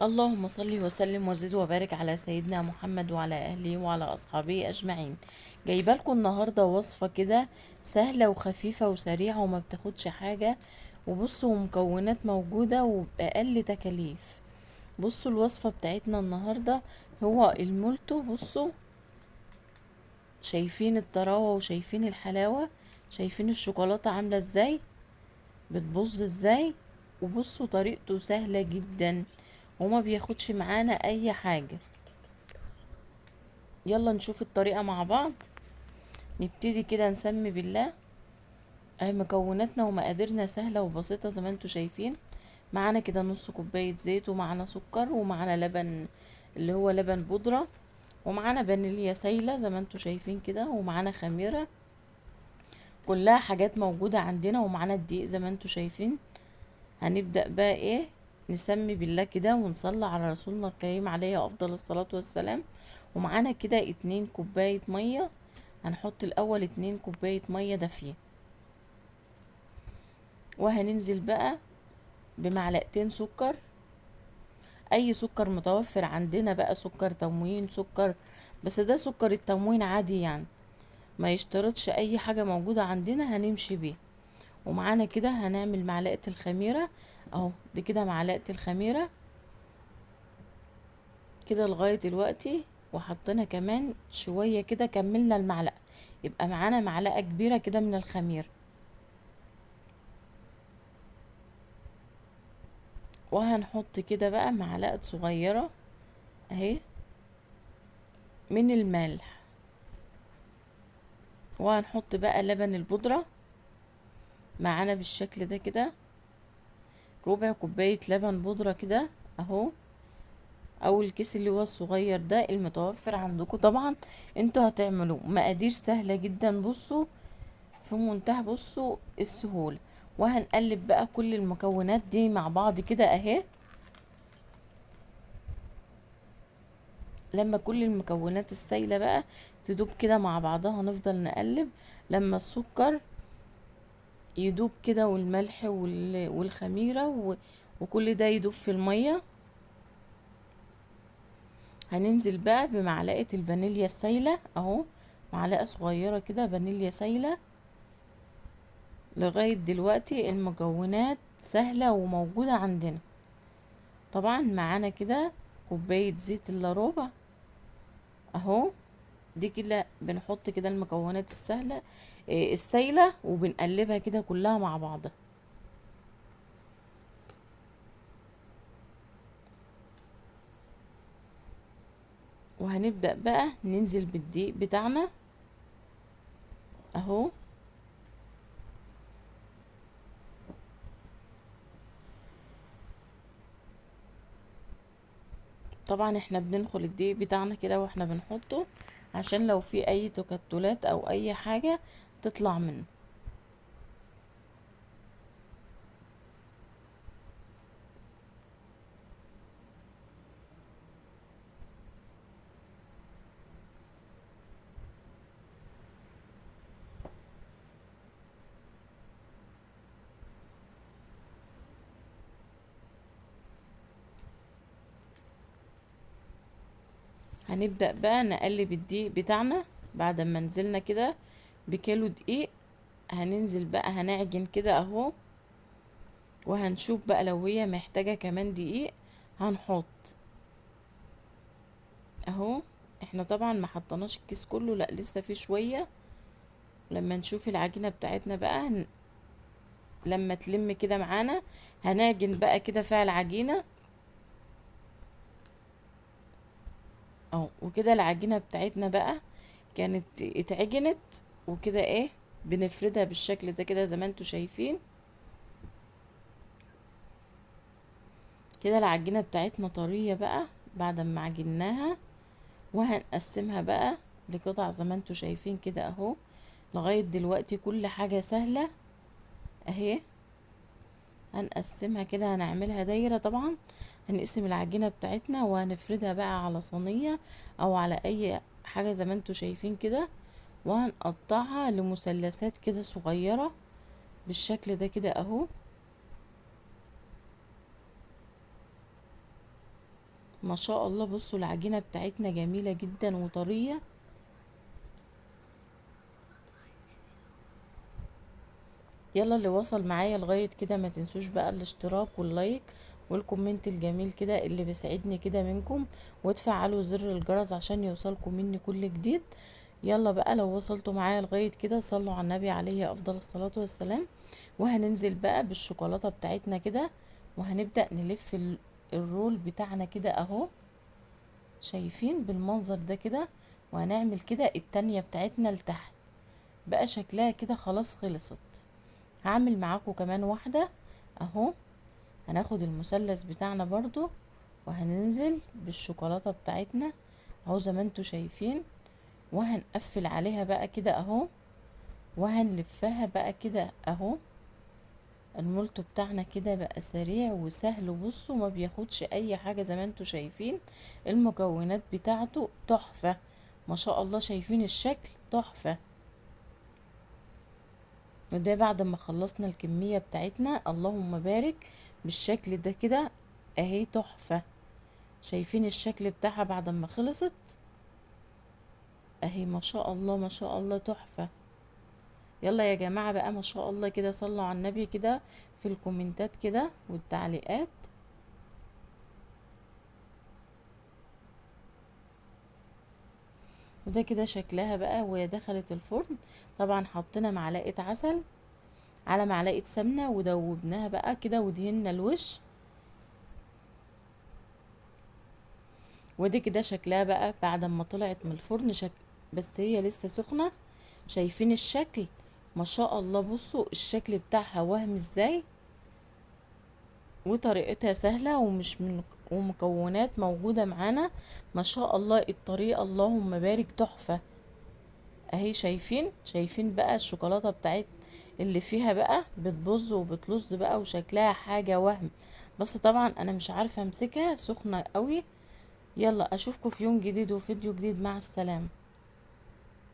اللهم صل وسلم وزد وبارك على سيدنا محمد وعلى اهله وعلى اصحابه اجمعين. جايبه لكم النهارده وصفه كده سهله وخفيفه وسريعه وما بتاخدش حاجه. وبصوا مكونات موجوده وباقل تكاليف. بصوا الوصفه بتاعتنا النهارده هو المولتو. بصوا شايفين الطراوه وشايفين الحلاوه، شايفين الشوكولاته عامله ازاي، بتبظ ازاي. وبصوا طريقته سهله جدا وما بياخدش معانا اي حاجة. يلا نشوف الطريقة مع بعض. نبتدي كده نسمي بالله. اهي مكوناتنا ومقاديرنا سهلة وبسيطة زي ما انتوا شايفين. معانا كده نص كوباية زيت، ومعانا سكر، ومعانا لبن اللي هو لبن بودرة، ومعانا فانيليا سايلة زي ما انتوا شايفين كده، ومعانا خميرة. كلها حاجات موجودة عندنا، ومعانا الدقيق زي ما انتوا شايفين. هنبدأ بقى ايه، نسمي بالله كده ونصلي على رسولنا الكريم عليه افضل الصلاة والسلام. ومعانا كده 2 كوباية مية. هنحط الاول 2 كوباية مية دافية، وهننزل بقى بمعلقتين سكر. اي سكر متوفر عندنا بقى، سكر تموين، سكر، بس ده سكر التموين عادي يعني، ما يشترطش اي حاجة موجودة عندنا هنمشي بيه. ومعانا كده هنعمل معلقة الخميرة اهو، دي كده معلقة الخميرة كده لغاية دلوقتي. وحطينا كمان شوية كده، كملنا المعلقة، يبقى معانا معلقة كبيرة كده من الخميرة. وهنحط كده بقى معلقة صغيرة اهي من الملح. وهنحط بقى لبن البودرة معانا بالشكل ده كده، ربع كوباية لبن بودرة كده اهو، او الكيس اللي هو الصغير ده المتوفر عندكم طبعا. انتوا هتعملوا مقادير سهلة جدا، بصوا في منتهى بصوا السهولة. وهنقلب بقى كل المكونات دي مع بعض كده اهي. لما كل المكونات السايلة بقى تدوب كده مع بعضها، نفضل نقلب لما السكر يدوب كده، والملح والخميرة وكل ده يدوب في المية. هننزل بقى بمعلقة الفانيليا السايلة اهو، معلقة صغيرة كده فانيليا سايلة. لغاية دلوقتي المكونات سهلة وموجودة عندنا. طبعا معانا كده كوباية زيت الا ربع اهو. دي كده بنحط كده المكونات السهلة السايلة، وبنقلبها كده كلها مع بعضها. وهنبدأ بقى ننزل بالدقيق بتاعنا اهو. طبعا احنا بننخل الدقيق بتاعنا كده واحنا بنحطه، عشان لو في اي تكتلات او اي حاجة تطلع منه. هنبدأ بقى نقلب الدقيق بتاعنا بعد ما نزلنا كده بكيلو دقيق. هننزل بقى هنعجن كده اهو، وهنشوف بقى لو هي محتاجة كمان دقيق هنحط اهو. احنا طبعا ما حطناش الكيس كله، لا لسه في شوية. لما نشوف العجينة بتاعتنا بقى لما تلم كده معانا هنعجن بقى كده فيها العجينة اهو. وكده العجينة بتاعتنا بقى كانت اتعجنت، وكده ايه بنفردها بالشكل ده كده زي ما انتوا شايفين. كده العجينة بتاعتنا طرية بقى بعد ما عجناها. وهنقسمها بقى لقطع زي ما انتوا شايفين كده اهو. لغاية دلوقتي كل حاجة سهلة اهي. هنقسمها كده، هنعملها دايرة طبعا. هنقسم العجينة بتاعتنا وهنفردها بقى على صينية او على اي حاجة زي ما انتوا شايفين كده. وهنقطعها لمثلثات كده صغيرة بالشكل ده كده اهو. ما شاء الله. بصوا العجينة بتاعتنا جميلة جدا وطرية. يلا اللي وصل معايا لغاية كده ما تنسوش بقى الاشتراك واللايك والكومنت الجميل كده اللي بيسعدني كده منكم، وتفعلوا زر الجرس عشان يوصلكم مني كل جديد. يلا بقى لو وصلتوا معايا لغاية كده صلوا على النبي عليه افضل الصلاة والسلام. وهننزل بقى بالشوكولاتة بتاعتنا كده، وهنبدأ نلف الرول بتاعنا كده اهو، شايفين بالمنظر ده كده. وهنعمل كده التانية بتاعتنا لتحت، بقى شكلها كده خلاص خلصت. هعمل معاكم كمان واحدة اهو. هناخد المثلث بتاعنا برضو، وهننزل بالشوكولاتة بتاعتنا اهو زي ما انتوا شايفين، وهنقفل عليها بقى كده اهو، وهنلفها بقى كده اهو. المولتو بتاعنا كده بقى سريع وسهل، وبصوا ما بياخدش اي حاجة زي ما انتوا شايفين. المكونات بتاعته تحفة ما شاء الله، شايفين الشكل تحفة. وده بعد ما خلصنا الكمية بتاعتنا اللهم بارك بالشكل ده كده اهي تحفة. شايفين الشكل بتاعها بعد ما خلصت اهي، ما شاء الله ما شاء الله تحفة. يلا يا جماعة بقى ما شاء الله كده صلوا على النبي كده في الكومنتات كده والتعليقات. وده كده شكلها بقى وهي دخلت الفرن. طبعا حطينا معلقة عسل على معلقة سمنة ودوبناها بقى كده ودهنا الوش. ودي كده شكلها بقى بعد ما طلعت من الفرن بس هي لسه سخنة. شايفين الشكل ما شاء الله. بصوا الشكل بتاعها وهم ازاي، وطريقتها سهلة ومش من ومكونات موجودة معانا ما شاء الله. الطريقة اللهم بارك تحفة اهي. شايفين بقى الشوكولاتة بتاعت اللي فيها بقى بتبظ وبتلظ بقى، وشكلها حاجة وهم. بس طبعا انا مش عارفة امسكها سخنة قوي. يلا اشوفكم في يوم جديد وفيديو جديد، مع السلامة.